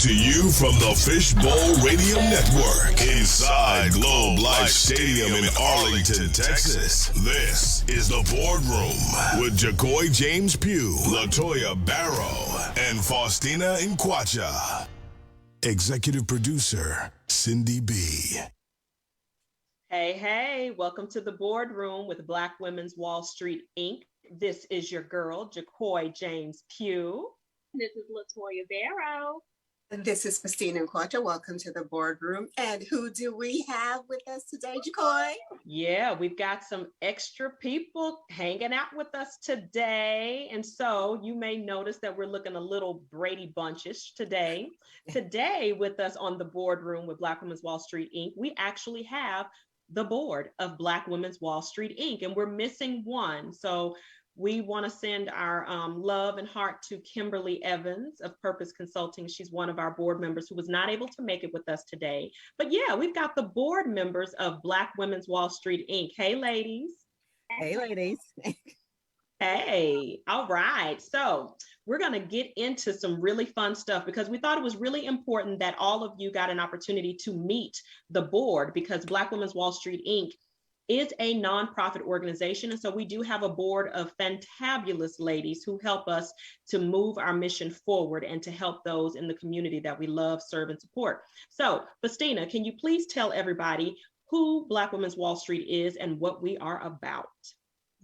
to you from the Fishbowl Radio Network inside Globe Life Stadium in Arlington, Texas. This is The Boardroom with JaCoy James Pugh, LaToya Barrow, and Faustina Nkwacha. Executive producer, Cindy B. Hey, welcome to The Boardroom with Black Women's Wall Street, Inc. This is your girl, JaCoy James Pugh. This is LaToya Barrow. And this is Faustina Nkwacha. Welcome to the boardroom. And who do we have with us today, JaCoy? Yeah, we've got some extra people hanging out with us today. And so you may notice that we're looking a little Brady Bunchish today. Today with us on the boardroom with Black Women's Wall Street, Inc., we actually have the board of Black Women's Wall Street, Inc., and we're missing one. So we want to send our love and heart to Kimberly Evans of Purpose Consulting. She's one of our board members who was not able to make it with us today. But yeah, we've got the board members of Black Women's Wall Street, Inc. Hey, ladies. Hey, ladies. Hey, all right. So we're going to get into some really fun stuff because we thought it was really important that all of you got an opportunity to meet the board, because Black Women's Wall Street, Inc. is a nonprofit organization. And so we do have a board of fantabulous ladies who help us to move our mission forward and to help those in the community that we love, serve, and support. So, Faustina, can you please tell everybody who Black Women's Wall Street is and what we are about?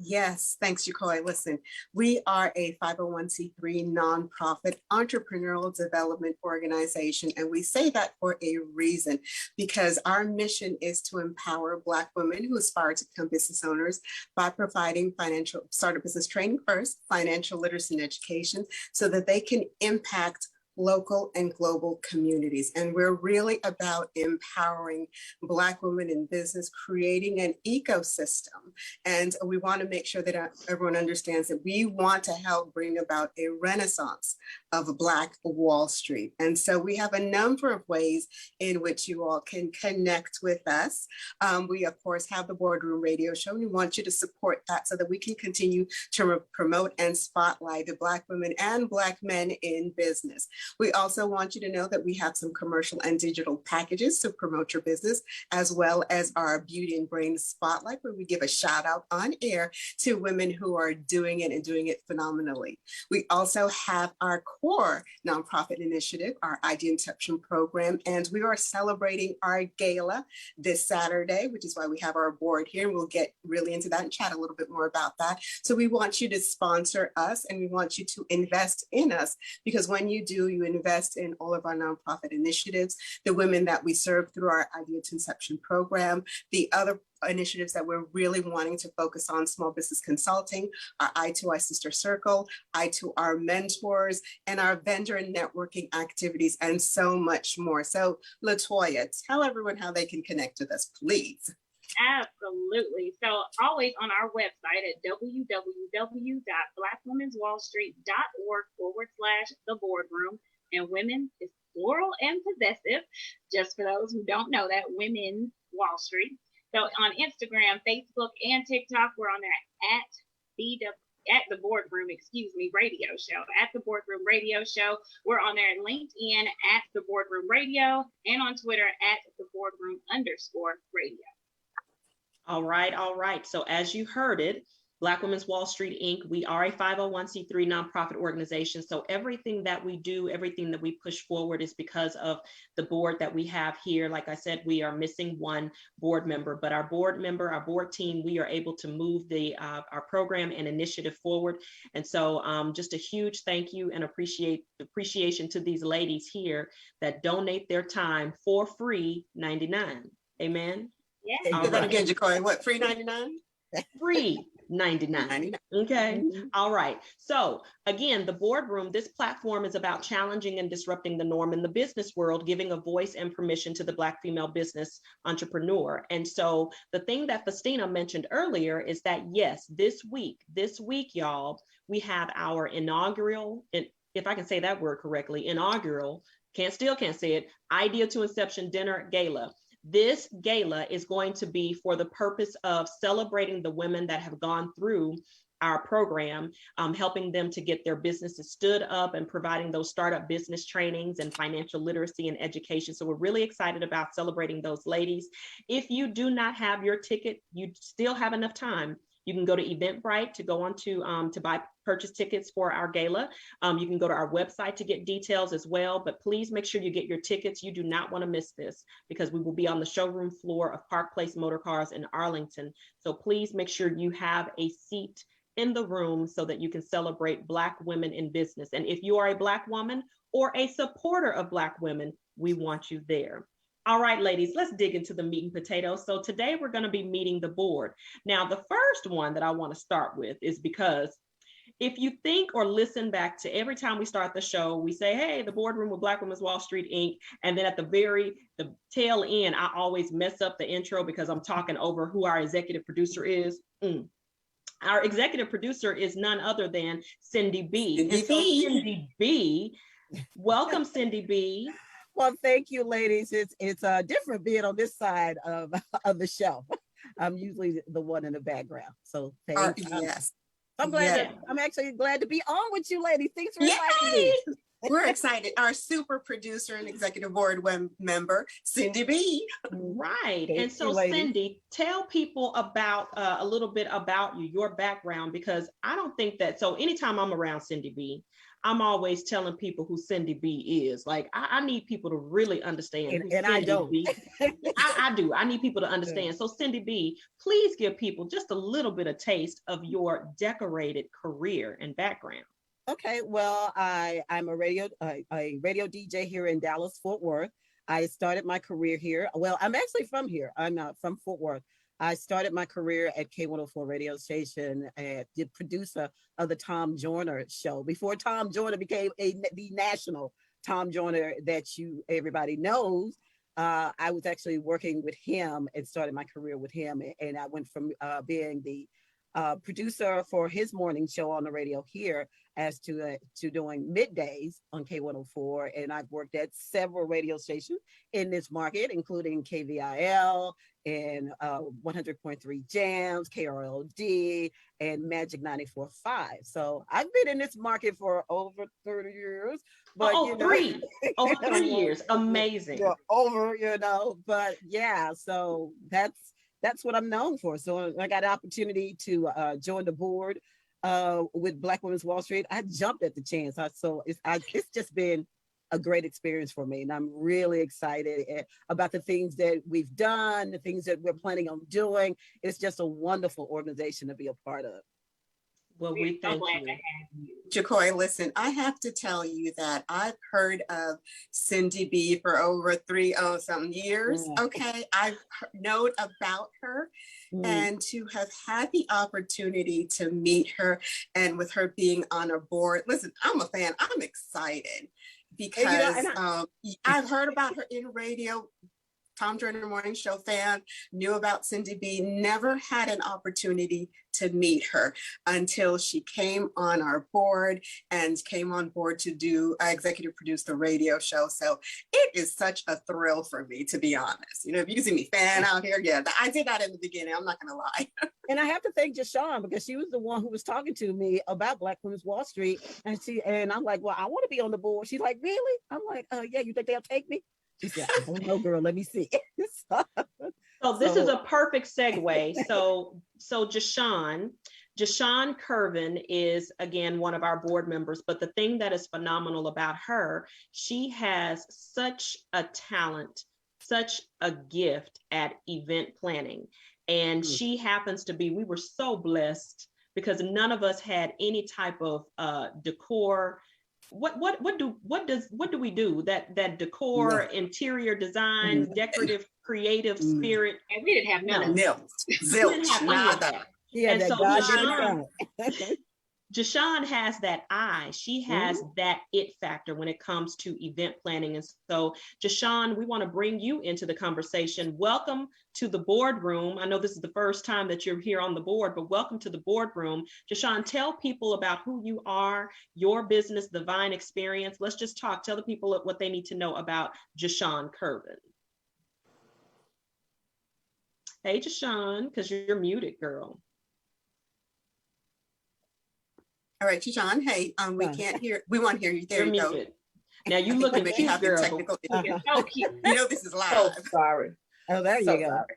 Yes, thanks, JaCoy. Listen, we are a 501c3 nonprofit entrepreneurial development organization, and we say that for a reason, because our mission is to empower Black women who aspire to become business owners by providing financial startup business training first, financial literacy and education, so that they can impact local and global communities. And we're really about empowering Black women in business, creating an ecosystem. And we want to make sure that everyone understands that we want to help bring about a renaissance of Black Wall Street. And so we have a number of ways in which you all can connect with us. We, of course, have the Boardroom Radio Show. We want you to support that so that we can continue to promote and spotlight the Black women and Black men in business. We also want you to know that we have some commercial and digital packages to promote your business, as well as our Beauty and Brain Spotlight, where we give a shout out on air to women who are doing it and doing it phenomenally. We also have our core nonprofit initiative, our Idea Inception program, and we are celebrating our gala this Saturday, which is why we have our board here. We'll get really into that and chat a little bit more about that. So we want you to sponsor us, and we want you to invest in us, because when you do, you invest in all of our nonprofit initiatives, the women that we serve through our Idea to Inception program, the other initiatives that we're really wanting to focus on, small business consulting, our I2I Sister Circle, I2R mentors, and our vendor networking activities, and so much more. So LaToya, tell everyone how they can connect with us, please. Absolutely. So always on our website at www.blackwomenswallstreet.org/the boardroom. And women is plural and possessive, just for those who don't know that, Women's Wall Street. So on Instagram, Facebook, and TikTok, we're on there at the Boardroom, Radio Show. At the Boardroom Radio Show. We're on there at LinkedIn at the Boardroom Radio, and on Twitter at the Boardroom_radio. All right. So as you heard it, Black Women's Wall Street, Inc., we are a 501c3 nonprofit organization. So everything that we do, everything that we push forward is because of the board that we have here. Like I said, we are missing one board member, but our board team, we are able to move our program and initiative forward. And so just a huge thank you and appreciation to these ladies here that donate their time for free, $99. Amen. Yeah. Say that again, JaCoy. What, free 99? Free $99. Okay. All right. So again, the boardroom, this platform is about challenging and disrupting the norm in the business world, giving a voice and permission to the Black female business entrepreneur. And so the thing that Faustina mentioned earlier is that, yes, this week, y'all, we have our inaugural, if I can say that word correctly, can't say it, Idea to Inception Dinner Gala. This gala is going to be for the purpose of celebrating the women that have gone through our program, helping them to get their businesses stood up and providing those startup business trainings and financial literacy and education. So we're really excited about celebrating those ladies. If you do not have your ticket, you still have enough time. You can go to Eventbrite to go on to purchase tickets for our gala. You can go to our website to get details as well, but please make sure you get your tickets. You do not want to miss this because we will be on the showroom floor of Park Place Motor Cars in Arlington. So please make sure you have a seat in the room so that you can celebrate Black women in business. And if you are a Black woman or a supporter of Black women, we want you there. All right, ladies, let's dig into the meat and potatoes. So today we're going to be meeting the board. Now, the first one that I want to start with is because if you think or listen back to every time we start the show, we say, hey, the boardroom with Black Women's Wall Street, Inc. And then at the tail end, I always mess up the intro because I'm talking over who our executive producer is. Our executive producer is none other than Cindy B. Cindy B. Welcome, Cindy B. Well, thank you, ladies. It's different being on this side of the show. I'm usually the one in the background. So thank you. Yes. I'm glad. I'm actually glad to be on with you, ladies. Thanks for inviting me. We're excited. Our super producer and executive board member, Cindy B. Right. Thank and so, you, Cindy, tell people about a little bit about you, your background, because I don't think that. So anytime I'm around Cindy B, I'm always telling people who Cindy B is. Like, I need people to really understand. And I don't. I do. I need people to understand. So, Cindy B, please give people just a little bit of taste of your decorated career and background. Okay, well, I'm a radio DJ here in Dallas, Fort Worth. I started my career here. Well, I'm actually from here. I'm from Fort Worth. I started my career at K104 radio station and the producer of the Tom Joyner show before Tom Joyner became the national Tom Joyner that everybody knows. I was actually working with him and started my career with him. And I went from being the producer for his morning show on the radio here as to doing middays on K104. And I've worked at several radio stations in this market, including KVIL and 100.3 Jams, KRLD, and Magic 94.5. So I've been in this market for over 30 years. But, over 3 years. Amazing. But yeah, so that's what I'm known for. So I got an opportunity to join the board with Black Women's Wall Street. I jumped at the chance. It's just been a great experience for me. And I'm really excited about the things that we've done, the things that we're planning on doing. It's just a wonderful organization to be a part of. Well, we thank you. Jacoy, listen, I have to tell you that I've heard of Cindy B for over 30-something years. Yeah. Okay, I've known about her and to have had the opportunity to meet her and with her being on a board. Listen, I'm a fan. I'm excited because I've heard about her in radio. Tom Joyner Morning Show fan, knew about Cindy B, never had an opportunity to meet her until she came on our board and came on board to do executive produce the radio show. So it is such a thrill for me, to be honest. You know, if you can see me fan out here, yeah, I did that in the beginning. I'm not going to lie. And I have to thank Jashawn because she was the one who was talking to me about Black Women's Wall Street. And I'm like, well, I want to be on the board. She's like, really? I'm like, yeah, you think they'll take me? She said, I don't know, girl, let me see. So this is a perfect segue. So Jashawn Curvin is, again, one of our board members, but the thing that is phenomenal about her, she has such a talent, such a gift at event planning. And she happens to be, we were so blessed because none of us had any type of decor. What do we do? That decor, interior design, decorative, creative spirit. And we didn't have none of that. Zilch, nada. Yeah, and so Jashawn has that eye. She has that it factor when it comes to event planning. And so, Jashawn, we want to bring you into the conversation. Welcome to the boardroom. I know this is the first time that you're here on the board, but welcome to the boardroom. Jashawn, tell people about who you are, your business, the Vine Experience. Let's just talk. Tell the people what they need to know about Jashawn Curvin. Hey, Jashawn, because you're muted, girl. All right, John. Hey, we Fine. can't hear. We want to hear you. There You're you go. muted. Now I you think looking we may cute, have the girl. technical issues. So cute. You know, this is So live. sorry. Oh, there So you go. sorry.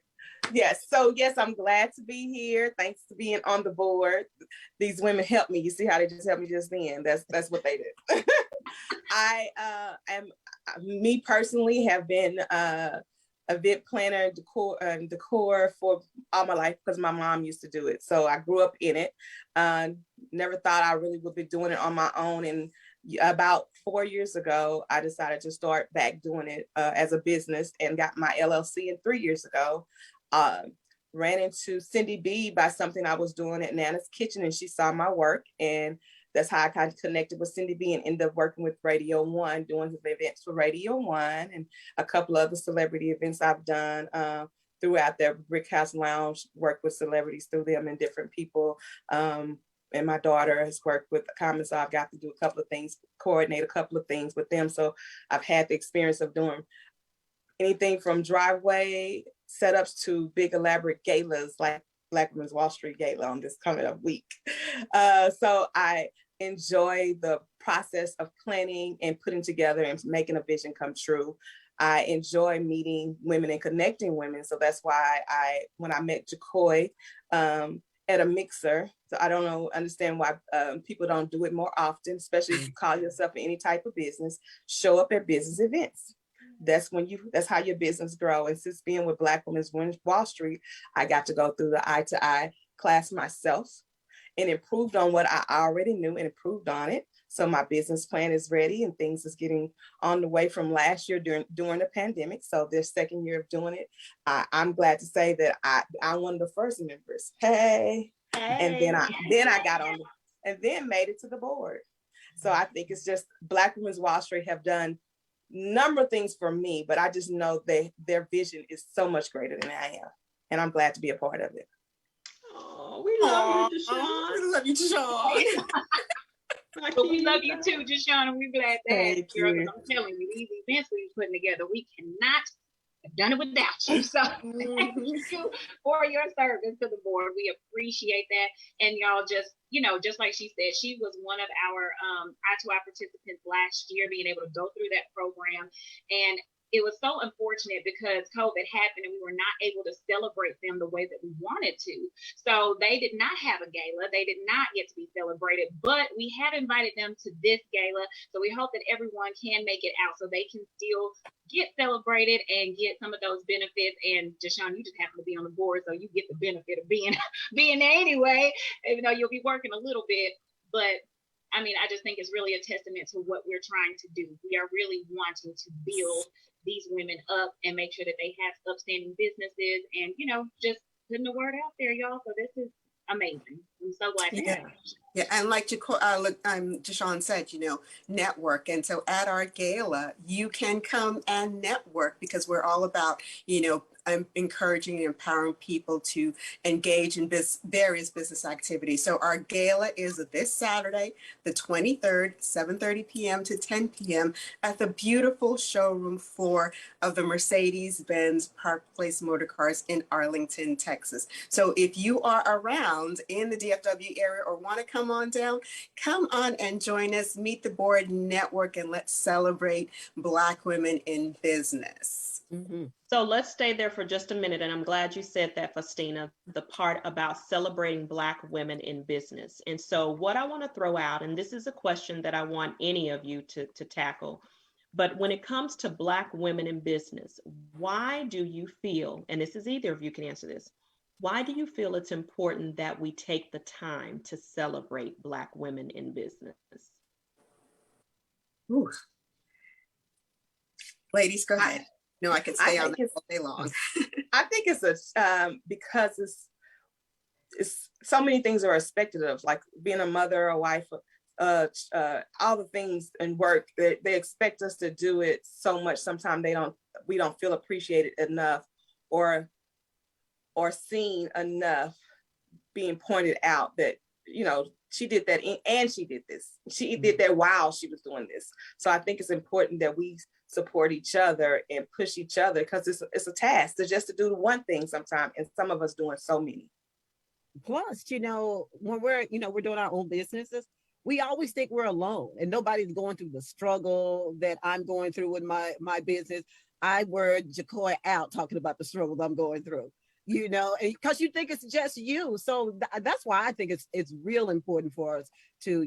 Yes. So yes, I'm glad to be here. Thanks to being on the board. These women helped me. You see how they just helped me just then. That's what they did. I am me personally have been event planner, decor for all my life because my mom used to do it. So I grew up in it. Never thought I really would be doing it on my own. And about 4 years ago, I decided to start back doing it as a business and got my LLC. And 3 years ago, ran into Cindy B by something I was doing at Nana's Kitchen, and she saw my work, and that's how I kind of connected with Cindy B and ended up working with Radio One, doing the events for Radio One and a couple other celebrity events I've done throughout their Brick House Lounge, worked with celebrities through them and different people. And my daughter has worked with the Commons, so I've got to do a couple of things, coordinate a couple of things with them. So I've had the experience of doing anything from driveway setups to big elaborate galas like Black Women's Wall Street Gala on this coming up week. So I enjoy the process of planning and putting together and making a vision come true. I enjoy meeting women and connecting women. So that's why when I met Jacoy at a mixer, so I don't understand why people don't do it more often, especially if you call yourself in any type of business, show up at business events. That's how your business grow. And since being with Black Women's Wall Street, I got to go through the eye to eye class myself and improved on what I already knew and improved on it. So my business plan is ready and things is getting on the way from last year during the pandemic. So this second year of doing it, I'm glad to say that I'm one of the first members. Hey. And then I got on and then made it to the board. So I think it's just Black Women's Wall Street have done number of things for me, but I just know their vision is so much greater than I am. And I'm glad to be a part of it. Oh, we love you, Deshawn. We love you, Deshawn. But we love you too, Deshawn, and we're glad to have you. you. I'm telling you, these events we're putting together, we cannot have done it without you. So thank you for your service to the board. We appreciate that. And y'all just like she said, she was one of our I2I participants last year, being able to go through that program. And it was so unfortunate because COVID happened and we were not able to celebrate them the way that we wanted to. So they did not have a gala. They did not get to be celebrated, but we have invited them to this gala. So we hope that everyone can make it out so they can still get celebrated and get some of those benefits. And Deshawn, you just happen to be on the board, so you get the benefit of being there anyway, even though you'll be working a little bit. But I mean, I just think it's really a testament to what we're trying to do. We are really wanting to build these women up and make sure that they have upstanding businesses and, just putting the word out there, y'all. So this is amazing. I'm so glad to have you. Yeah, and like Deshawn said, network. And so at our gala, you can come and network because we're all about, encouraging and empowering people to engage in various business activities. So our gala is this Saturday, the 23rd, 7:30 p.m. to 10 p.m. at the beautiful showroom floor of the Mercedes-Benz Park Place Motor Cars in Arlington, Texas. So if you are around in the DFW area or want to come on down, come on and join us, meet the board, network, and let's celebrate Black women in business. Mm-hmm. So let's stay there for just a minute. And I'm glad you said that, Faustina, the part about celebrating Black women in business. And so what I want to throw out, and this is a question that I want any of you to tackle, but when it comes to Black women in business, why do you feel, and this is either of you can answer this, why do you feel it's important that we take the time to celebrate Black women in business? Ooh. Ladies, go ahead. No, I could stay on that all day long. I think it's because it's so many things are expected of, like being a mother, a wife, all the things in work. They expect us to do it so much. Sometimes we don't feel appreciated enough or seen enough, being pointed out that, she did that and she did this. She did that while she was doing this. So I think it's important that we support each other and push each other because it's a task to do the one thing sometimes, and some of us doing so many. Plus, when we're doing our own businesses, we always think we're alone and nobody's going through the struggle that I'm going through with my business. I word Jacoy out talking about the struggles I'm going through, because you think it's just you. So that's why I think it's real important for us to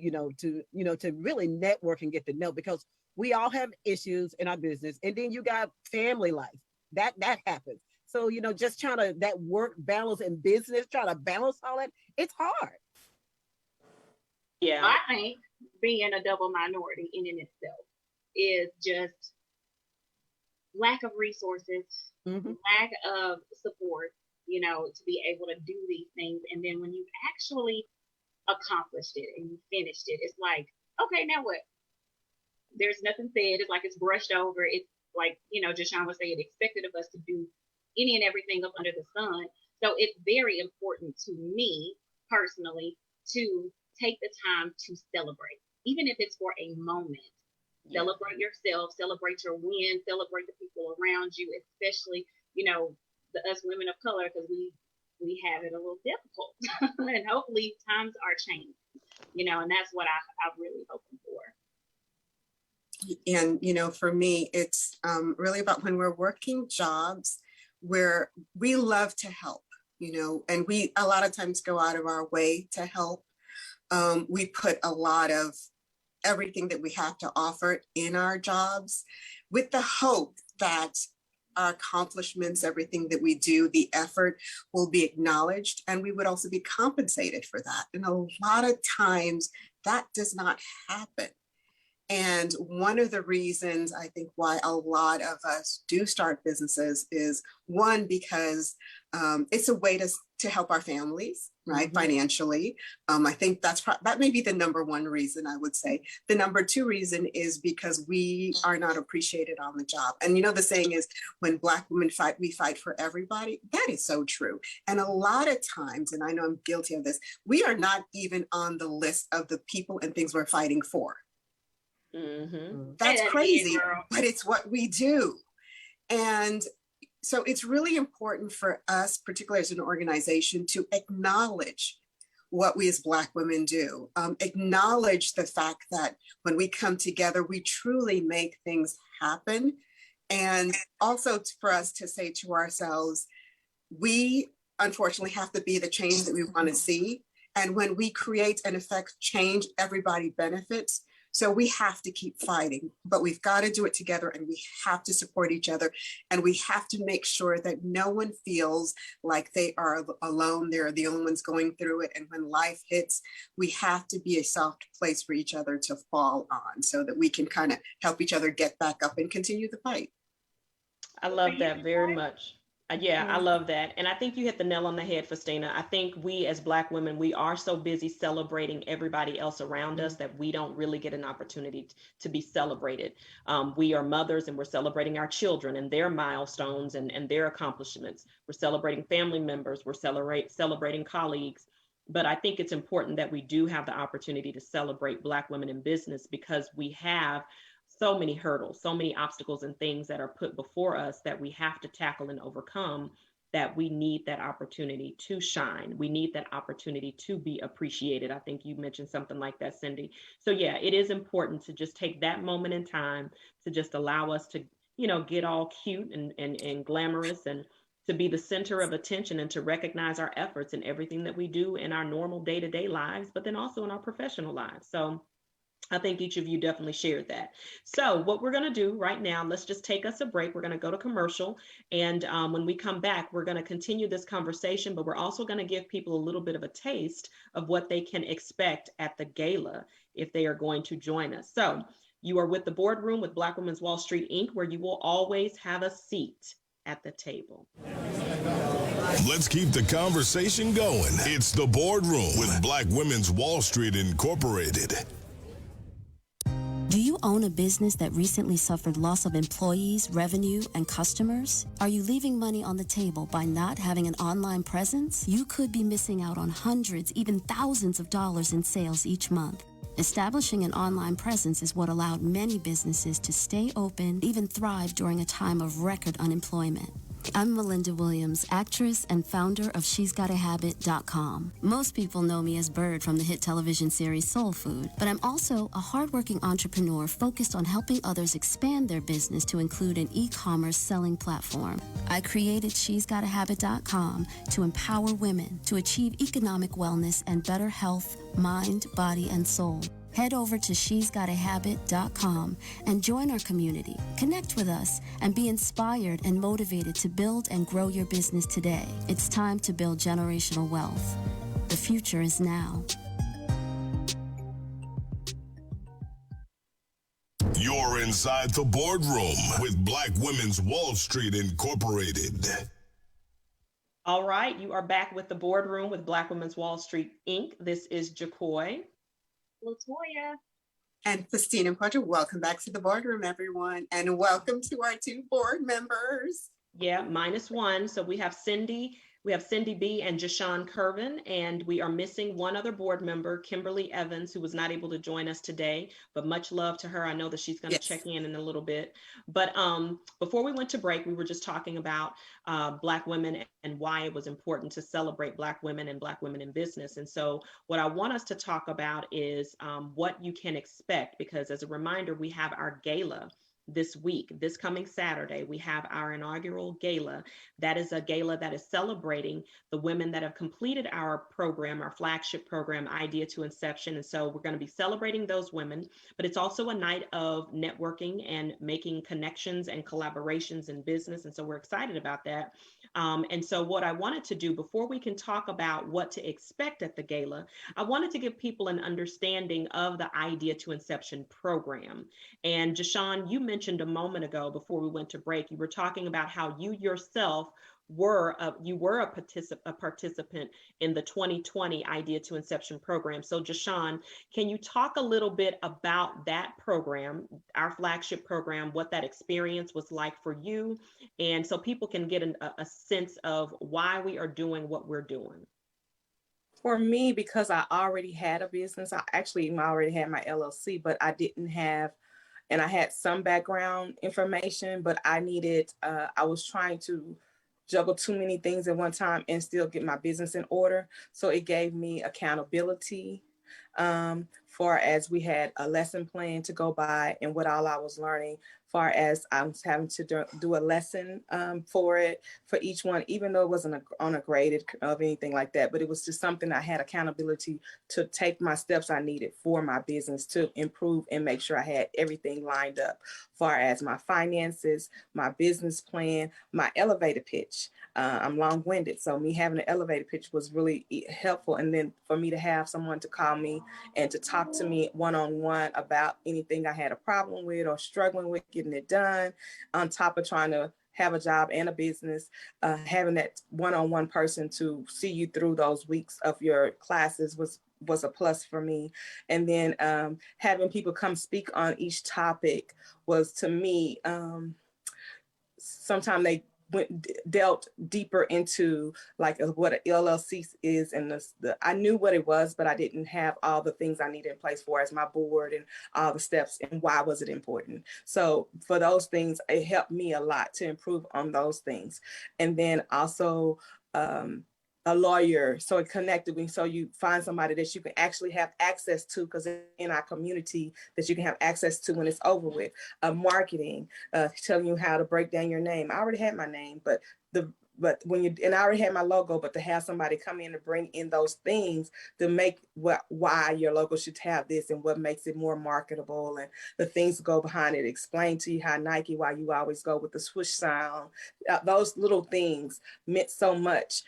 really network and get to know, because we all have issues in our business, and then you got family life that happens. So, just trying to that work balance and business, trying to balance all that, it's hard. Yeah. I think being a double minority in itself is just lack of resources, lack of support, to be able to do these things. And then when you actually accomplished it and you finished it, it's like, okay, now what? There's nothing said. It's like it's brushed over. It's like, Jashawn was saying, expected of us to do any and everything up under the sun. So it's very important to me personally to take the time to celebrate, even if it's for a moment. Yeah. Celebrate yourself, celebrate your win, celebrate the people around you, especially, us women of color, because we have it a little difficult. And hopefully times are changing, and that's what I'm really hoping for. And, for me, it's really about when we're working jobs where we love to help, and we a lot of times go out of our way to help. We put a lot of everything that we have to offer in our jobs with the hope that our accomplishments, everything that we do, the effort will be acknowledged, and we would also be compensated for that. And a lot of times that does not happen. And one of the reasons I think why a lot of us do start businesses is, one, because it's a way to help our families, right, financially. I think that may be the number one reason, I would say. The number two reason is because we are not appreciated on the job. And the saying is, when Black women fight, we fight for everybody. That is so true. And a lot of times, and I know I'm guilty of this, we are not even on the list of the people and things we're fighting for. That's crazy, but it's what we do. And so it's really important for us, particularly as an organization, to acknowledge what we as Black women do, acknowledge the fact that when we come together, we truly make things happen. And also for us to say to ourselves, we unfortunately have to be the change that we want to see. And when we create and affect change, everybody benefits. So we have to keep fighting, but we've got to do it together, and we have to support each other, and we have to make sure that no one feels like they are alone. They're the only ones going through it. And when life hits, we have to be a soft place for each other to fall on so that we can kind of help each other get back up and continue the fight. I love that very much. Yeah, I love that. And I think you hit the nail on the head, Festina. I think we as Black women, we are so busy celebrating everybody else around us that we don't really get an opportunity to be celebrated. We are mothers, and we're celebrating our children and their milestones and their accomplishments. We're celebrating family members. We're celebrating colleagues. But I think it's important that we do have the opportunity to celebrate Black women in business, because we have so many hurdles, so many obstacles and things that are put before us that we have to tackle and overcome, that we need that opportunity to shine. We need that opportunity to be appreciated. I think you mentioned something like that, Cindy. So yeah, it is important to just take that moment in time to just allow us to, get all cute and glamorous, and to be the center of attention, and to recognize our efforts in everything that we do in our normal day-to-day lives, but then also in our professional lives. So I think each of you definitely shared that. So what we're going to do right now, let's just take us a break. We're going to go to commercial. And when we come back, we're going to continue this conversation, but we're also going to give people a little bit of a taste of what they can expect at the gala if they are going to join us. So you are with the Boardroom with Black Women's Wall Street, Inc., where you will always have a seat at the table. Let's keep the conversation going. It's the Boardroom with Black Women's Wall Street Incorporated. Do you own a business that recently suffered loss of employees, revenue, and customers? Are you leaving money on the table by not having an online presence? You could be missing out on hundreds, even thousands of dollars in sales each month. Establishing an online presence is what allowed many businesses to stay open, even thrive during a time of record unemployment. I'm Melinda Williams, actress and founder of She'sGotAHabit.com. Most people know me as Bird from the hit television series Soul Food, but I'm also a hardworking entrepreneur focused on helping others expand their business to include an e-commerce selling platform. I created She'sGotAHabit.com to empower women to achieve economic wellness and better health, mind, body, and soul. Head over to She'sGotAHabit.com and join our community. Connect with us and be inspired and motivated to build and grow your business today. It's time to build generational wealth. The future is now. You're inside the boardroom with Black Women's Wall Street Incorporated. All right, you are back with the boardroom with Black Women's Wall Street, Inc. This is Jacoy. Latoya. And Christina Porter. Welcome back to the boardroom, everyone. And welcome to our 2 board members. Yeah, -1. So we have Cindy B and Jashawn Curvin, and we are missing one other board member, Kimberly Evans, who was not able to join us today, but much love to her. I know that she's going to check in a little bit. But before we went to break, we were just talking about Black women and why it was important to celebrate Black women and Black women in business. And so what I want us to talk about is what you can expect, because as a reminder, we have our gala this week. This coming Saturday, we have our inaugural gala. That is a gala that is celebrating the women that have completed our program, our flagship program, Idea to Inception. And so we're going to be celebrating those women, but it's also a night of networking and making connections and collaborations in business. And so we're excited about that. And so what I wanted to do before we can talk about what to expect at the gala, I wanted to give people an understanding of the Idea to Inception program. And Jashawn, you mentioned a moment ago before we went to break, you were talking about how you yourself were a participant in the 2020 Idea to Inception program. So Jashawn, can you talk a little bit about that program, our flagship program, what that experience was like for you, and so people can get a sense of why we are doing what we're doing? For me, because I already had a business, I actually already had my LLC, but I didn't have, and I had some background information, but I was trying to juggle too many things at one time and still get my business in order. So it gave me accountability, far as we had a lesson plan to go by and what all I was learning, far as I was having to do a lesson for each one, even though it wasn't on a graded of anything like that, but it was just something I had accountability to take my steps I needed for my business to improve and make sure I had everything lined up, far as my finances, my business plan, my elevator pitch. I'm long-winded, so me having an elevator pitch was really helpful. And then for me to have someone to call me and to talk to me one-on-one about anything I had a problem with or struggling with getting it done, on top of trying to have a job and a business, having that one-on-one person to see you through those weeks of your classes was a plus for me. And then having people come speak on each topic was, to me, sometimes they delved deeper into like what an LLC is, and I knew what it was, but I didn't have all the things I needed in place for as my board and all the steps and why was it important. So for those things, it helped me a lot to improve on those things. And then also a lawyer, so it connected me. So you find somebody that you can actually have access to, because in our community that you can have access to when it's over with. Marketing, telling you how to break down your name. I already had my name, but I already had my logo, but to have somebody come in and bring in those things to make why your logo should have this and what makes it more marketable and the things that go behind it, explain to you how Nike, why you always go with the swoosh sound. Those little things meant so much.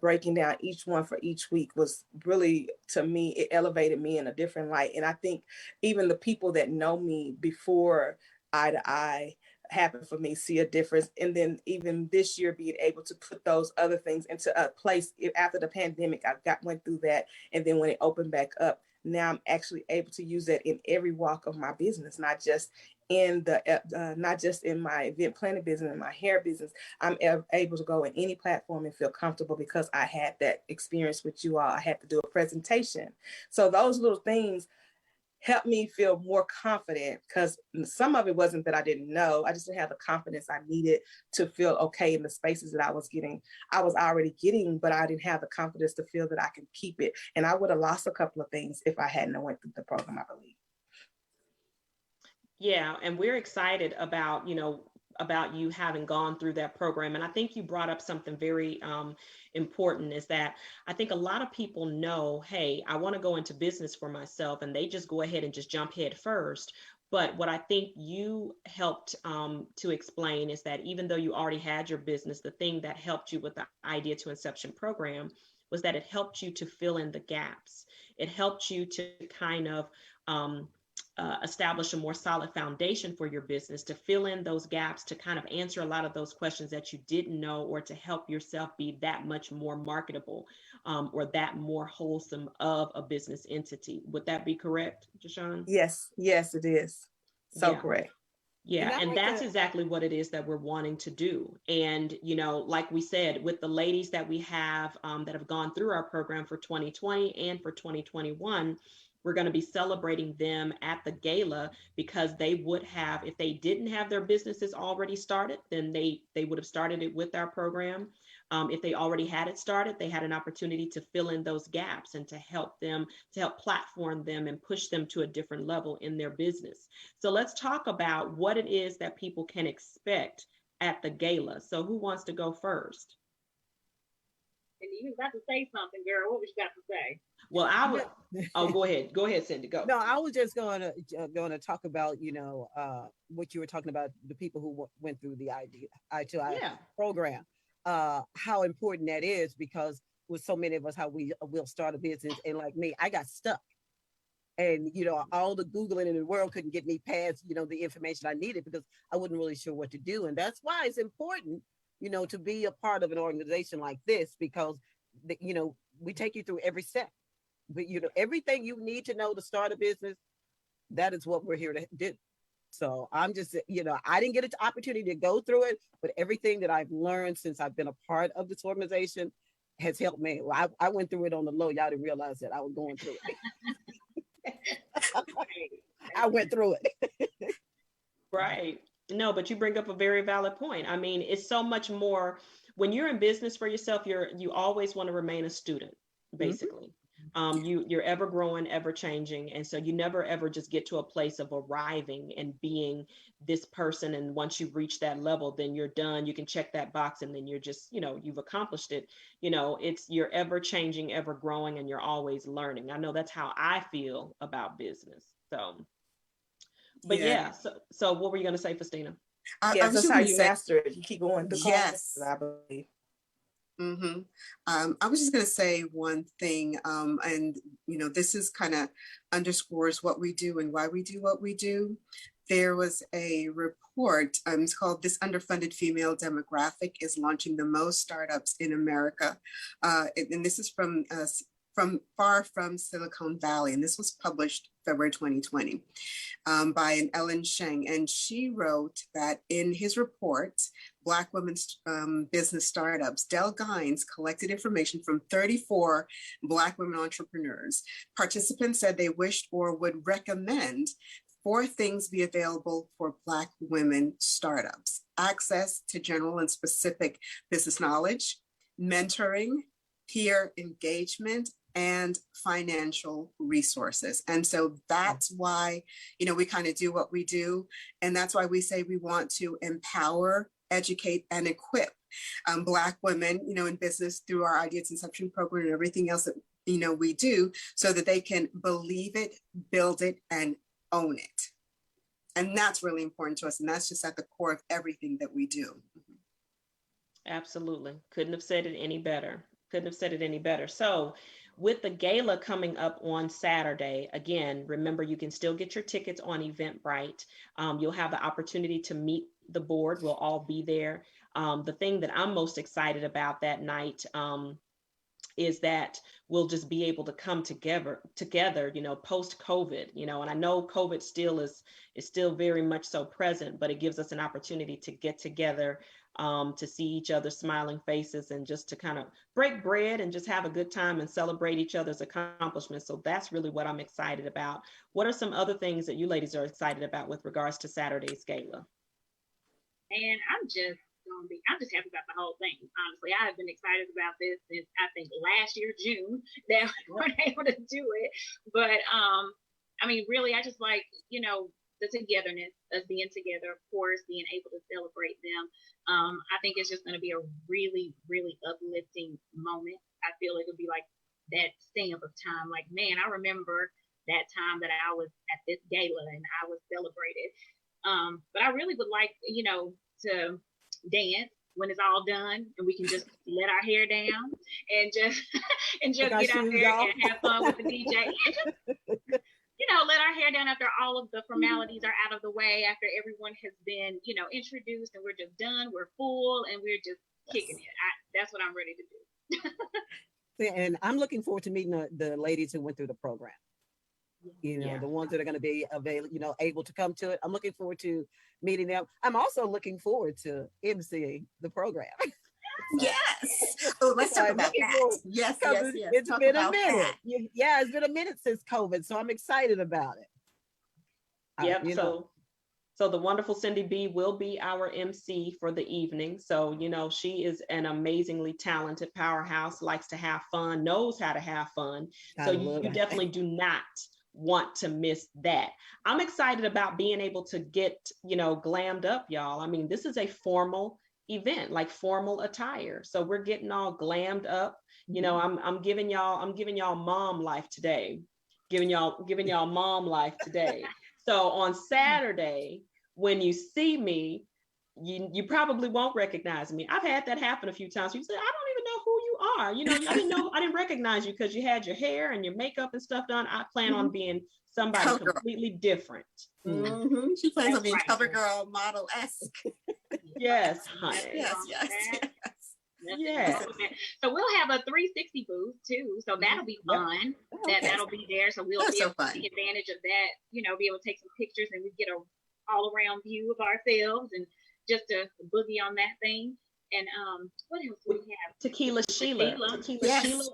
Breaking down each one for each week was really, to me, it elevated me in a different light. And I think even the people that know me before eye to eye happened for me, see a difference. And then even this year, being able to put those other things into a place after the pandemic, went through that. And then when it opened back up, now I'm actually able to use that in every walk of my business, not just in my event planning business and my hair business. I'm able to go in any platform and feel comfortable because I had that experience with you all. I had to do a presentation. So those little things helped me feel more confident, because some of it wasn't that I didn't know. I just didn't have the confidence I needed to feel okay in the spaces that I was already getting, but I didn't have the confidence to feel that I can keep it. And I would have lost a couple of things if I hadn't went through the program, I believe. Yeah, and we're excited about, about you having gone through that program. And I think you brought up something very important, is that I think a lot of people know, hey, I want to go into business for myself, and they just go ahead and just jump head first. But what I think you helped to explain is that even though you already had your business, the thing that helped you with the Idea to Inception program was that it helped you to fill in the gaps. It helped you to kind of establish a more solid foundation for your business, to fill in those gaps, to kind of answer a lot of those questions that you didn't know, or to help yourself be that much more marketable or that more wholesome of a business entity. Would that be correct, Jashawn? Yes, it is. So Yeah. correct. Yeah, and that's exactly what it is that we're wanting to do. And, like we said, with the ladies that we have that have gone through our program for 2020 and for 2021, we're going to be celebrating them at the gala, because they would have, if they didn't have their businesses already started, then they would have started it with our program. If they already had it started, they had an opportunity to fill in those gaps and to help platform them and push them to a different level in their business. So let's talk about what it is that people can expect at the gala. So who wants to go first? And you was about to say something, girl. What was you about to say? Well, I would. Oh, go ahead. Go ahead, Cindy. Go. No, I was just going to talk about what you were talking about, the people who went through the I2I program, how important that is, because with so many of us, how we will start a business, and like me, I got stuck, and all the Googling in the world couldn't get me past the information I needed, because I wasn't really sure what to do. And that's why it's important to be a part of an organization like this, because we take you through every step. But everything you need to know to start a business, that is what we're here to do. So I'm just, I didn't get an opportunity to go through it, but everything that I've learned since I've been a part of this organization has helped me. Well, I went through it on the low. Y'all didn't realize that I was going through it. I went through it. Right. No, but you bring up a very valid point. I mean, it's so much more when you're in business for yourself. You always want to remain a student, basically. Mm-hmm. You're ever growing, ever changing. And so you never, ever just get to a place of arriving and being this person. And once you reach that level, then you're done. You can check that box, and then you're just, you've accomplished it. You're ever changing, ever growing, and you're always learning. I know that's how I feel about business. So, but yeah. So what were you going to say, Festina? Yes, that's how you master it. You keep going. Yes. I believe. Mm-hmm. I was just going to say one thing, and this is kind of underscores what we do and why we do what we do. There was a report, it's called "This Underfunded Female Demographic is Launching the Most Startups in America," and this is from far from Silicon Valley, and this was published February 2020 by an Ellen Sheng, and she wrote that in his report, Black Women's Business Startups, Del Gines collected information from 34 Black women entrepreneurs. Participants said they wished or would recommend 4 things be available for Black women startups: access to general and specific business knowledge, mentoring, peer engagement, and financial resources. And so that's why, we kind of do what we do. And that's why we say we want to empower, educate, and equip Black women, in business through our Idea to Inception program and everything else that, we do, so that they can believe it, build it, and own it. And that's really important to us. And that's just at the core of everything that we do. Absolutely. Couldn't have said it any better. So with the gala coming up on Saturday, again, remember, you can still get your tickets on Eventbrite. You'll have the opportunity to meet the board. We'll all be there. The thing that I'm most excited about that night is that we'll just be able to come together, post COVID, and I know COVID is still very much so present, but it gives us an opportunity to get together, to see each other's smiling faces and just to kind of break bread and just have a good time and celebrate each other's accomplishments. So that's really what I'm excited about. What are some other things that you ladies are excited about with regards to Saturday's gala? And I'm just happy about the whole thing. Honestly, I've been excited about this since I think last year, June, that we were able to do it. But I mean, really, I just like, the togetherness, us being together, of course, being able to celebrate them. I think it's just going to be a really, really uplifting moment. I feel it'll be like that stamp of time. Like, man, I remember that time that I was at this gala and I was celebrated. But I really would like, to dance when it's all done and we can just let our hair down and just get out there and have fun with the DJ. Let our hair down after all of the formalities are out of the way, after everyone has been, introduced, and we're just done, we're full, and we're just kicking it. That's what I'm ready to do. And I'm looking forward to meeting the ladies who went through the program. The ones that are going to be available, able to come to it. I'm looking forward to meeting them. I'm also looking forward to emceeing the program. Yes. Oh, let's talk about that. Yes. It's been a minute. It's been a minute since COVID, so I'm excited about it. Yep. So the wonderful Cindy B will be our MC for the evening. So, she is an amazingly talented powerhouse, likes to have fun, knows how to have fun. So you definitely do not want to miss that. I'm excited about being able to get, glammed up, y'all. I mean, this is a formal event, like formal attire. So we're getting all glammed up. I'm giving y'all mom life today. Giving y'all mom life today. So on Saturday, when you see me, you probably won't recognize me. I've had that happen a few times. You say, I don't even know who you are. I didn't recognize you because you had your hair and your makeup and stuff done. I plan on being somebody completely different. Mm-hmm. She plans on being cover girl, model-esque. Yes, honey. Yes. So we'll have a 360 booth too. So that'll be fun. That'll be there. So we'll be able to take advantage of that, be able to take some pictures and we get a all around view of ourselves and just to boogie on that thing. And what else do we have? Tequila Sheila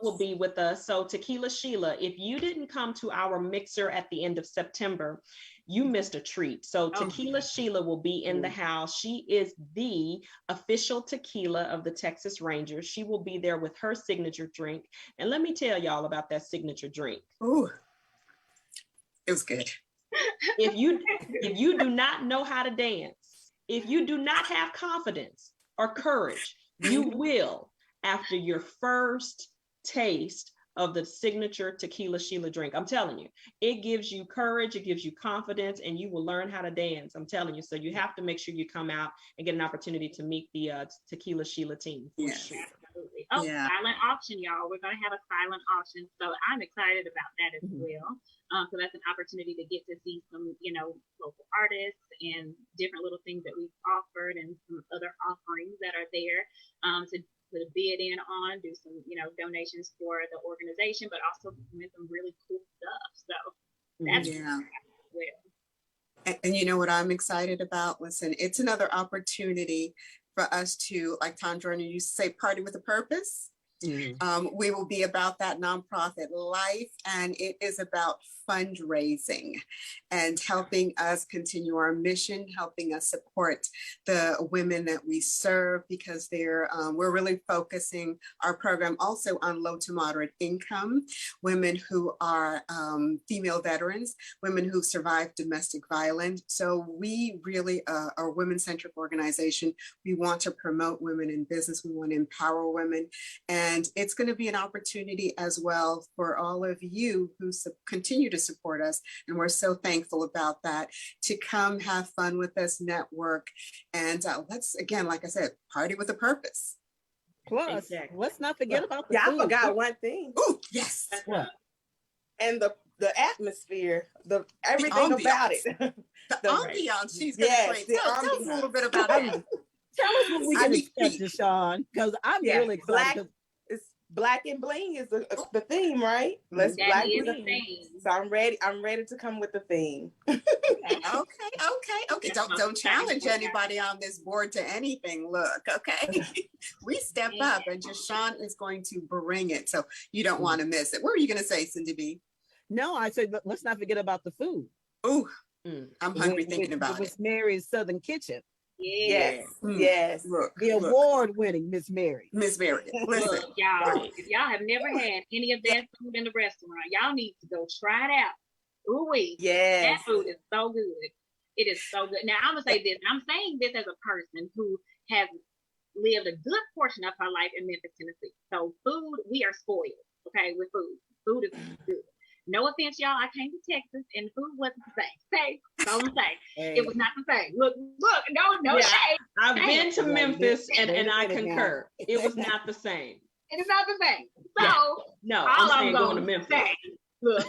will be with us. So Tequila Sheila, if you didn't come to our mixer at the end of September, you missed a treat. So Tequila Sheila will be in the house. She is the official tequila of the Texas Rangers. She will be there with her signature drink. And let me tell y'all about that signature drink. Ooh, it was good. If you do not know how to dance, if you do not have confidence or courage, you will after your first taste of the signature Tequila Sheila drink. I'm telling you, it gives you courage, it gives you confidence, and you will learn how to dance. I'm telling you. So you have to make sure you come out and get an opportunity to meet the Tequila Sheila team. Sure. Absolutely. Silent auction, y'all. We're going to have a silent auction. So I'm excited about that as well. So that's an opportunity to get to see some, local artists and different little things that we've offered and some other offerings that are there to put a bid in on, do some, donations for the organization, but also with some really cool stuff. So that's well. And you know what I'm excited about? Listen, it's another opportunity for us to, like Tom Jordan used to say, party with a purpose. We will be about that nonprofit life, and it is about fundraising and helping us continue our mission, helping us support the women that we serve, because we're really focusing our program also on low to moderate income, women who are female veterans, women who survived domestic violence. So we really are a women-centric organization. We want to promote women in business. We want to empower women. And it's going to be an opportunity as well for all of you who continue to support us. And we're so thankful about that, to come have fun with us, network. And let's, again, like I said, party with a purpose. Plus, let's not forget about the food. I forgot one thing. Oh, yes. What? And the atmosphere, everything about it. The ambiance, she's going to great. Tell us a little bit about that. Tell us what we can expect, Deshawn, because I'm really excited. Black and bling is the theme, right? Let's That black is with a the theme. So I'm ready to come with the theme. Okay. Don't challenge anybody on this board to anything. Look, okay. We step up and just Sean is going to bring it. So you don't want to miss it. What were you going to say, Cindy B? No, I said, let's not forget about the food. Oh, I'm hungry thinking about Miss it. Mary's Southern Kitchen. Yes. Look, The award-winning Miss Mary. Miss Mary. Listen, Look, y'all, if y'all have never had any of that food in the restaurant, y'all need to go try it out. Ooh-wee. Yes. That food is so good. It is so good. Now, I'm going to say this. I'm saying this as a person who has lived a good portion of her life in Memphis, Tennessee. So food, we are spoiled, okay, with food. Food is good. No offense, y'all. I came to Texas and the food wasn't the same. Okay, that's all I'm saying. Hey. It was not the same. Look, no Yeah. shade. I've been to Memphis and I Wait a minute concur. It was not the same. It is not the same. So, Yeah. No, all I'm saying going gonna to Memphis. say, look,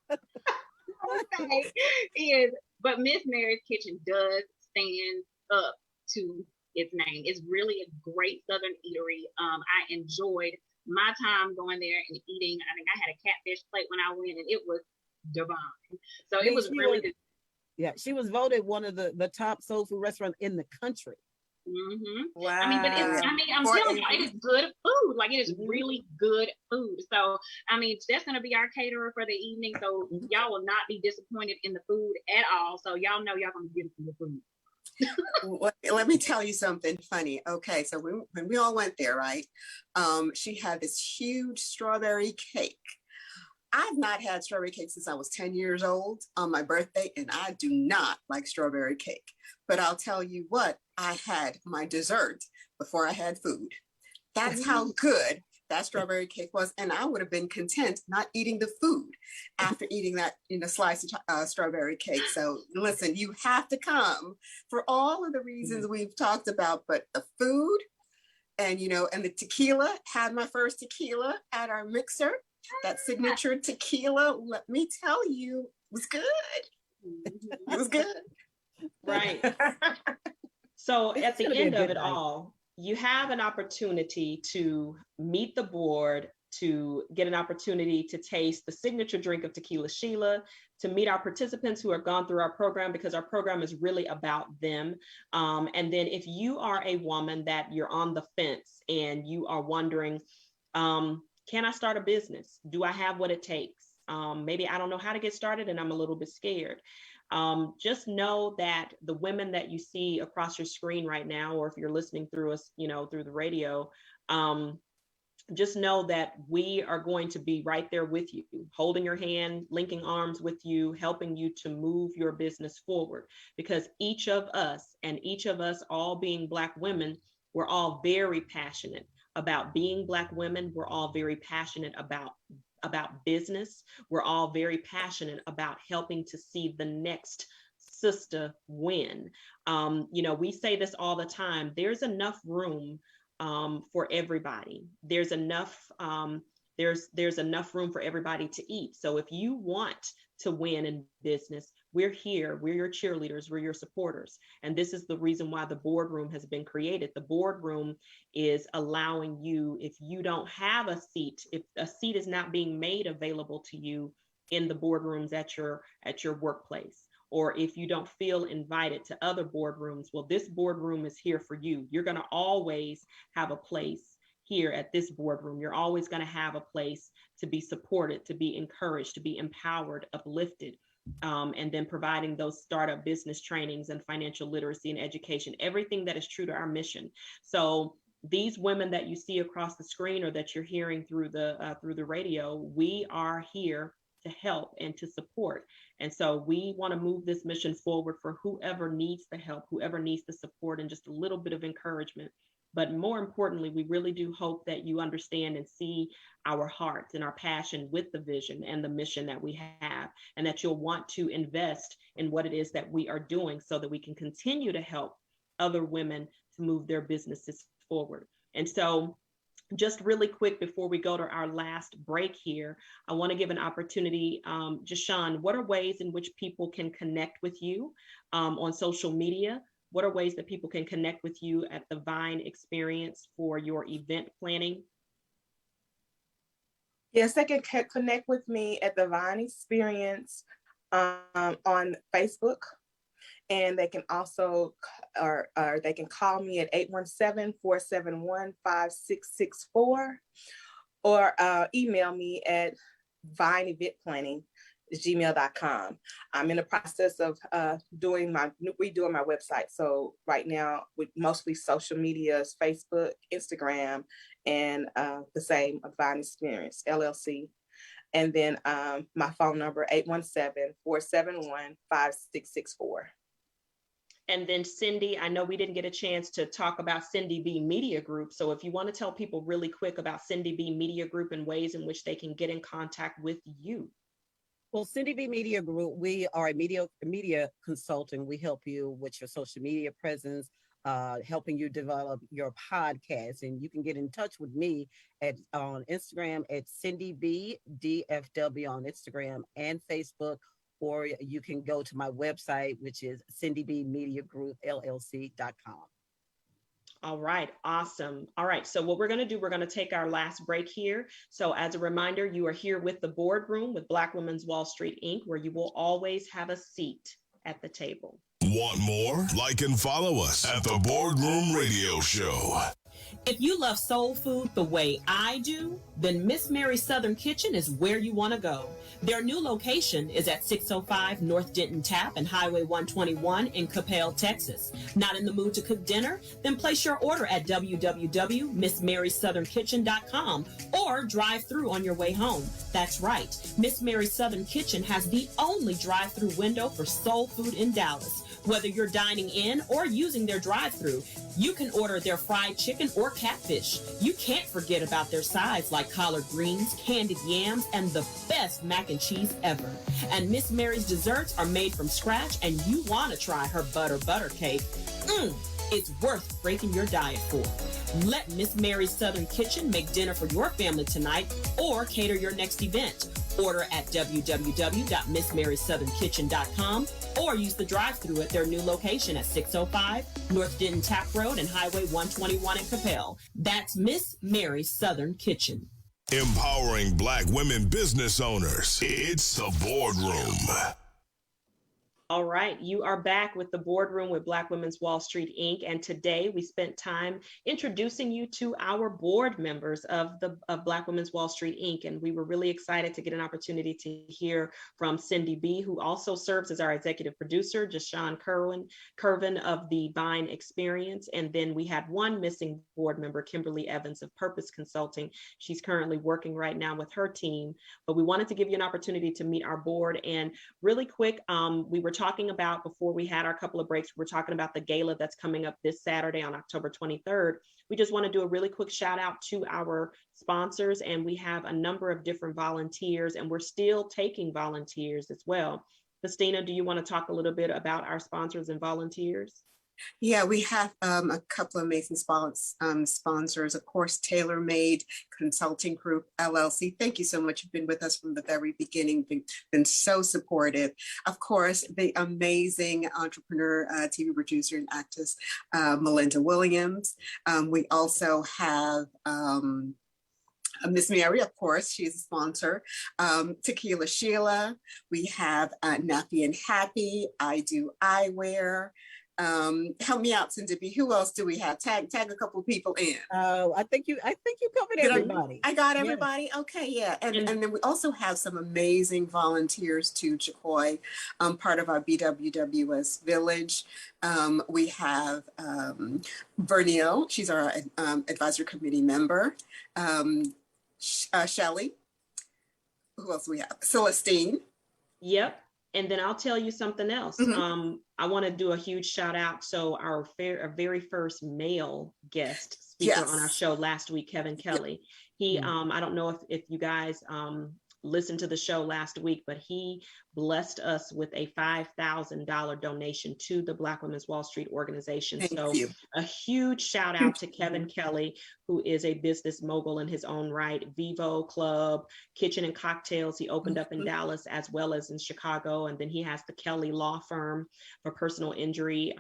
all I'm saying is, but Miss Mary's Kitchen does stand up to its name. It's really a great Southern eatery. I enjoyed my time going there and eating. I think I had a catfish plate when I went, and it was divine. So it was really good. Yeah, she was voted one of the top soul food restaurants in the country. Mm-hmm. Wow. I mean, but I'm telling you, it is good food. Like, it is really good food. So, I mean, that's going to be our caterer for the evening. So y'all will not be disappointed in the food at all. So y'all know y'all going to get the food. Let me tell you something funny. Okay, so when we all went there, right? She had this huge strawberry cake. I've not had strawberry cake since I was 10 years old on my birthday, and I do not like strawberry cake. But I'll tell you what, I had my dessert before I had food. That's how good that strawberry cake was, and I would have been content not eating the food after eating that slice of strawberry cake. So listen, you have to come for all of the reasons we've talked about, but the food and and the tequila. Had my first tequila at our mixer. That signature tequila, let me tell you, was good. It was good. Right. So at the end of it night. all, you have an opportunity to meet the board, to get an opportunity to taste the signature drink of Tequila Sheila, to meet our participants who have gone through our program, because our program is really about them. And then if you are a woman that you're on the fence and you are wondering, can I start a business? Do I have what it takes? Maybe I don't know how to get started and I'm a little bit scared. Just know that the women that you see across your screen right now, or if you're listening through us, through the radio, just know that we are going to be right there with you, holding your hand, linking arms with you, helping you to move your business forward. Because each of us all being Black women, we're all very passionate about being Black women. We're all very passionate about business. We're all very passionate about helping to see the next sister win. We say this all the time. There's enough room for everybody. There's enough room for everybody to eat. So if you want to win in business, we're here. We're your cheerleaders. We're your supporters. And this is the reason why the boardroom has been created. The boardroom is allowing you, if you don't have a seat, if a seat is not being made available to you in the boardrooms at your workplace, or if you don't feel invited to other boardrooms, well, this boardroom is here for you. You're going to always have a place here at this boardroom. You're always going to have a place to be supported, to be encouraged, to be empowered, uplifted, and then providing those startup business trainings and financial literacy and education, everything that is true to our mission. So these women that you see across the screen or that you're hearing through the radio, we are here to help and to support. And so we want to move this mission forward for whoever needs the help, whoever needs the support, and just a little bit of encouragement. But more importantly, we really do hope that you understand and see our hearts and our passion with the vision and the mission that we have, and that you'll want to invest in what it is that we are doing so that we can continue to help other women to move their businesses forward. And so just really quick before we go to our last break here, I want to give an opportunity. Jashawn, what are ways in which people can connect with you on social media? What are ways that people can connect with you at the Vine Experience for your event planning? Yes, they can connect with me at the Vine Experience on Facebook. And they can also, or they can call me at 817-471-5664 or email me at vineeventplanning@gmail.com. I'm in the process of redoing my website. So right now, with mostly social media is Facebook, Instagram, and the same Vine Experience LLC. And then my phone number, 817-471-5664. And then Cindy, I know we didn't get a chance to talk about Cindy B Media Group. So if you want to tell people really quick about Cindy B Media Group and ways in which they can get in contact with you. Well, Cindy B Media Group, we are a media consulting. We help you with your social media presence, helping you develop your podcast. And you can get in touch with me on Instagram at Cindy B DFW on Instagram and Facebook, or you can go to my website, which is cindybmediagroupllc.com. All right, awesome. All right, so what we're going to do, we're going to take our last break here. So as a reminder, you are here with the boardroom with Black Women's Wall Street, Inc., where you will always have a seat at the table. Want more? Like and follow us at the Boardroom Radio Show. If you love soul food the way I do, then Miss Mary's Southern Kitchen is where you want to go. Their new location is at 605 North Denton Tap and Highway 121 in Coppell, Texas. Not in the mood to cook dinner? Then place your order at www.missmaryssouthernkitchen.com or drive through on your way home. That's right. Miss Mary's Southern Kitchen has the only drive-through window for soul food in Dallas. Whether you're dining in or using their drive-thru, you can order their fried chicken or catfish. You can't forget about their sides like collard greens, candied yams, and the best mac and cheese ever. And Miss Mary's desserts are made from scratch, and you want to try her butter cake. It's worth breaking your diet for. Let Miss Mary's Southern Kitchen make dinner for your family tonight or cater your next event. Order at www.missmaryssouthernkitchen.com or use the drive-thru at their new location at 605 North Denton Tap Road and Highway 121 in Coppell. That's Miss Mary's Southern Kitchen. Empowering Black women business owners. It's the Boardroom. All right, you are back with the boardroom with Black Women's Wall Street, Inc. And today we spent time introducing you to our board members of Black Women's Wall Street, Inc. And we were really excited to get an opportunity to hear from Cindy B, who also serves as our executive producer, Jashawn Kervin of the Vine Experience. And then we had one missing board member, Kimberly Evans of Purpose Consulting. She's currently working right now with her team, but we wanted to give you an opportunity to meet our board. And really quick, we were talking about, before we had our couple of breaks, we're talking about the gala that's coming up this Saturday on October 23rd. We just want to do a really quick shout out to our sponsors, and we have a number of different volunteers, and we're still taking volunteers as well. Christina, do you want to talk a little bit about our sponsors and volunteers? Yeah, we have a couple of amazing sponsors, of course, Tailor Made Consulting Group, LLC. Thank you so much. You've been with us from the very beginning, been so supportive. Of course, the amazing entrepreneur, TV producer and actress, Melinda Williams. We also have Miss Mary, of course, she's a sponsor. Tequila Sheila. We have Nappy and Happy, I Do Eyewear. Help me out, Cindy. Who else do we have? Tag a couple people in. I think you covered everybody. I got everybody. Yeah. Okay, yeah. And then we also have some amazing volunteers too, Jacoy, part of our BWWS village. We have Vernio, she's our advisory committee member. Shelly. Who else do we have? Celestine. Yep. And then I'll tell you something else. Mm-hmm. I want to do a huge shout out. So our very first male guest speaker on our show last week, Kevin Kelly, he, I don't know if you guys listened to the show last week, but he blessed us with a $5,000 donation to the Black Women's Wall Street organization. Thank So you. a huge shout out to Kevin Kelly, who is a business mogul in his own right. Vivo Club, Kitchen and Cocktails, he opened up in Dallas as well as in Chicago. And then he has the Kelly Law Firm for personal injury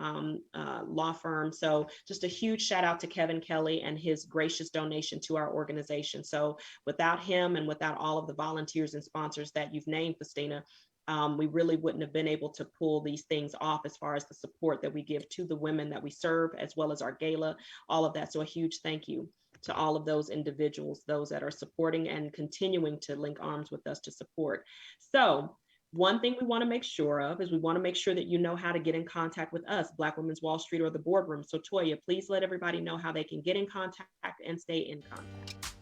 law firm. So just a huge shout out to Kevin Kelly and his gracious donation to our organization. So without him and without all of the volunteers and sponsors that you've named, Festina, we really wouldn't have been able to pull these things off as far as the support that we give to the women that we serve, as well as our gala, all of that. So a huge thank you to all of those individuals, those that are supporting and continuing to link arms with us to support. So one thing we want to make sure of is we want to make sure that you know how to get in contact with us, Black Women's Wall Street or the boardroom. So Toya, please let everybody know how they can get in contact and stay in contact.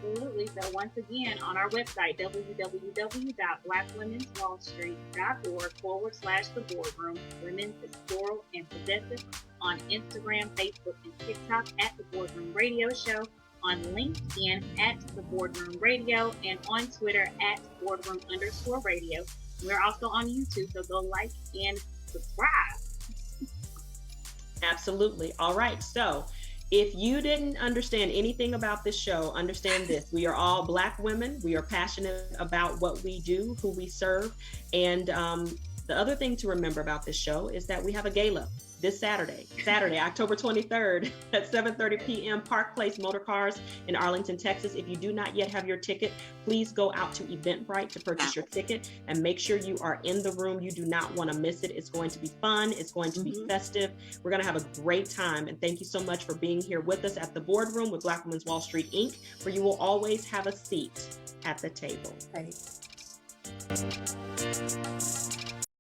Absolutely. So once again, on our website, www.blackwomen'swallstreet.org/the boardroom, women is plural and possessive, on Instagram, Facebook, and TikTok at The Boardroom Radio Show, on LinkedIn at The Boardroom Radio, and on Twitter at Boardroom_radio. We're also on YouTube, so go like and subscribe. Absolutely. All right. So if you didn't understand anything about this show, understand this. We are all Black women. We are passionate about what we do, who we serve. And the other thing to remember about this show is that we have a gala this Saturday, October 23rd at 7:30 p.m. Park Place Motor Cars in Arlington, Texas. If you do not yet have your ticket, please go out to Eventbrite to purchase your ticket and make sure you are in the room. You do not want to miss it. It's going to be fun. It's going to be festive. We're going to have a great time. And thank you so much for being here with us at the boardroom with Black Women's Wall Street, Inc., where you will always have a seat at the table. Right.